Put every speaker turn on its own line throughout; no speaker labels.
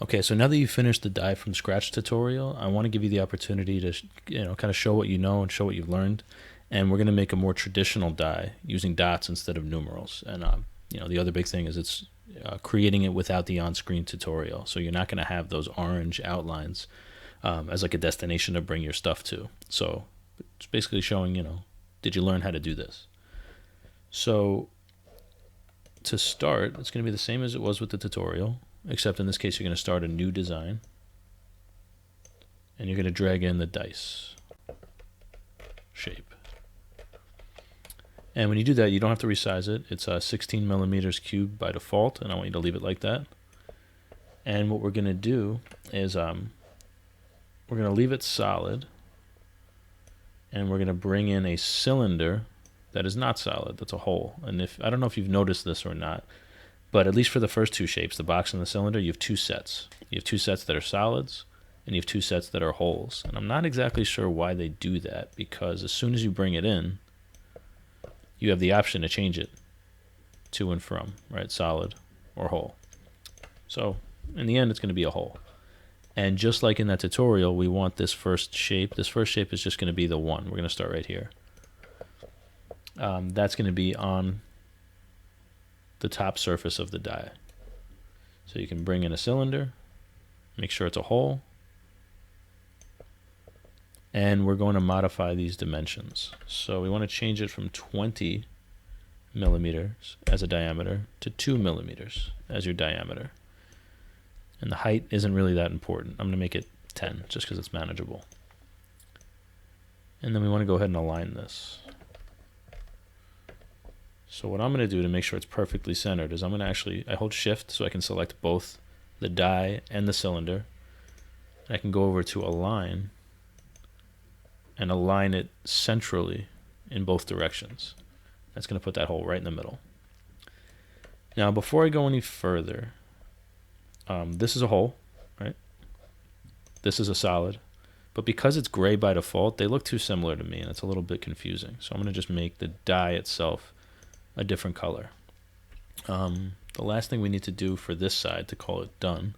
Okay, so now that you've finished the die from scratch tutorial, I want to give you the opportunity to, kind of show what you know and show what you've learned. And we're going to make a more traditional die using dots instead of numerals. And, the other big thing is it's creating it without the on-screen tutorial. So you're not going to have those orange outlines as like a destination to bring your stuff to. So it's basically showing, did you learn how to do this? So to start, it's going to be the same as it was with the tutorial, except in this case, you're going to start a new design. And you're going to drag in the dice shape. And when you do that, you don't have to resize it. It's 16 millimeters cubed by default, and I want you to leave it like that. And what we're going to do is we're going to leave it solid, and we're going to bring in a cylinder that is not solid, that's a hole. And if I don't know if you've noticed this or not, but at least for the first two shapes, the box and the cylinder, you have two sets. You have two sets that are solids, and you have two sets that are holes. And I'm not exactly sure why they do that, because as soon as you bring it in, you have the option to change it to and from, right? Solid or hole. So in the end, it's going to be a hole. And just like in that tutorial, we want this first shape. This first shape is just going to be the one. We're going to start right here. That's going to be on the top surface of the die. So you can bring in a cylinder, make sure it's a hole, and we're going to modify these dimensions. So we want to change it from 20 millimeters as a diameter to 2 millimeters as your diameter. And the height isn't really that important. I'm going to make it 10 just because it's manageable. And then we want to go ahead and align this. So what I'm going to do to make sure it's perfectly centered is I hold shift so I can select both the die and the cylinder. And I can go over to align and align it centrally in both directions. That's going to put that hole right in the middle. Now, before I go any further, this is a hole, right? This is a solid. But because it's gray by default, they look too similar to me, and it's a little bit confusing. So I'm going to just make the die itself a different color. The last thing we need to do for this side to call it done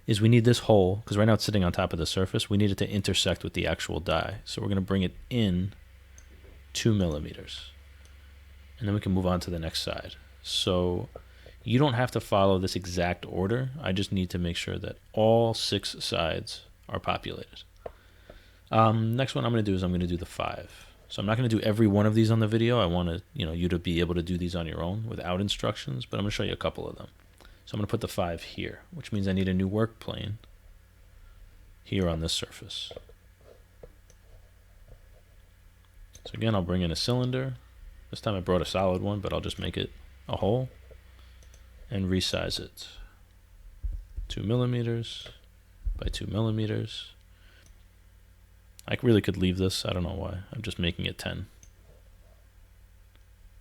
is we need this hole, because right now it's sitting on top of the surface, we need it to intersect with the actual die. So we're going to bring it in 2 millimeters. And then we can move on to the next side. So you don't have to follow this exact order. I just need to make sure that all 6 sides are populated. Next one I'm going to do is I'm going to do the 5. So I'm not going to do every one of these on the video. I want to, you to be able to do these on your own without instructions, but I'm going to show you a couple of them. So I'm going to put the 5 here, which means I need a new work plane here on this surface. So again, I'll bring in a cylinder. This time I brought a solid one, but I'll just make it a hole and resize it. 2 millimeters by 2 millimeters. I really could leave this. I don't know why. I'm just making it 10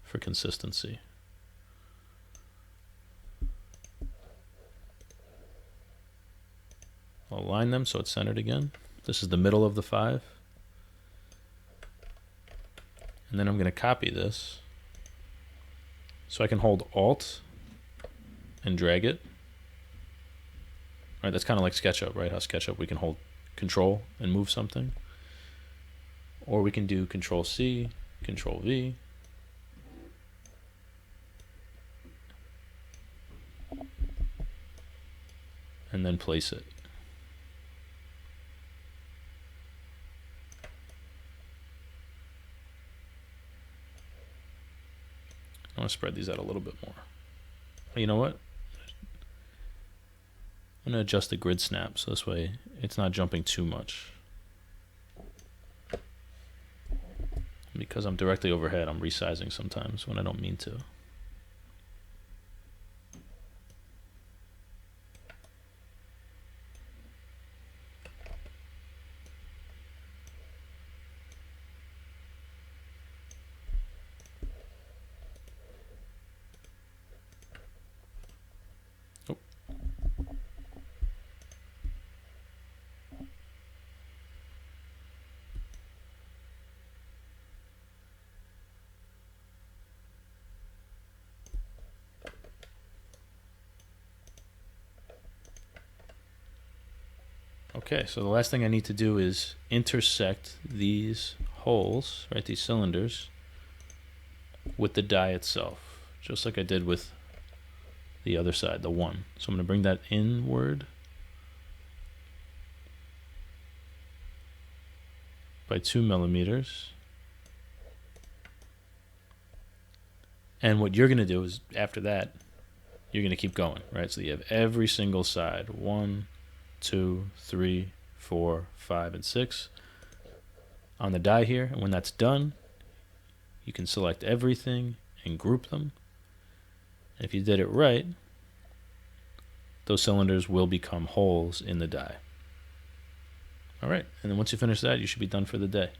for consistency. I'll align them so it's centered again. This is the middle of the 5. And then I'm going to copy this so I can hold Alt and drag it. All right, that's kind of like SketchUp, right? How SketchUp we can hold Control and move something. Or we can do Control C, Control V. And then place it. I want to spread these out a little bit more. You know what? I'm going to adjust the grid snap so this way it's not jumping too much. Because I'm directly overhead, I'm resizing sometimes when I don't mean to. Oh. Okay, so the last thing I need to do is intersect these holes, right, these cylinders, with the die itself, just like I did with the other side, the 1. So I'm going to bring that inward by 2 millimeters. And what you're going to do is, after that, you're going to keep going, right? So you have every single side, 1, 2, 3, 4, 5, and 6 on the die here. And when that's done, you can select everything and group them. And if you did it right, those cylinders will become holes in the die. All right, and then once you finish that, you should be done for the day.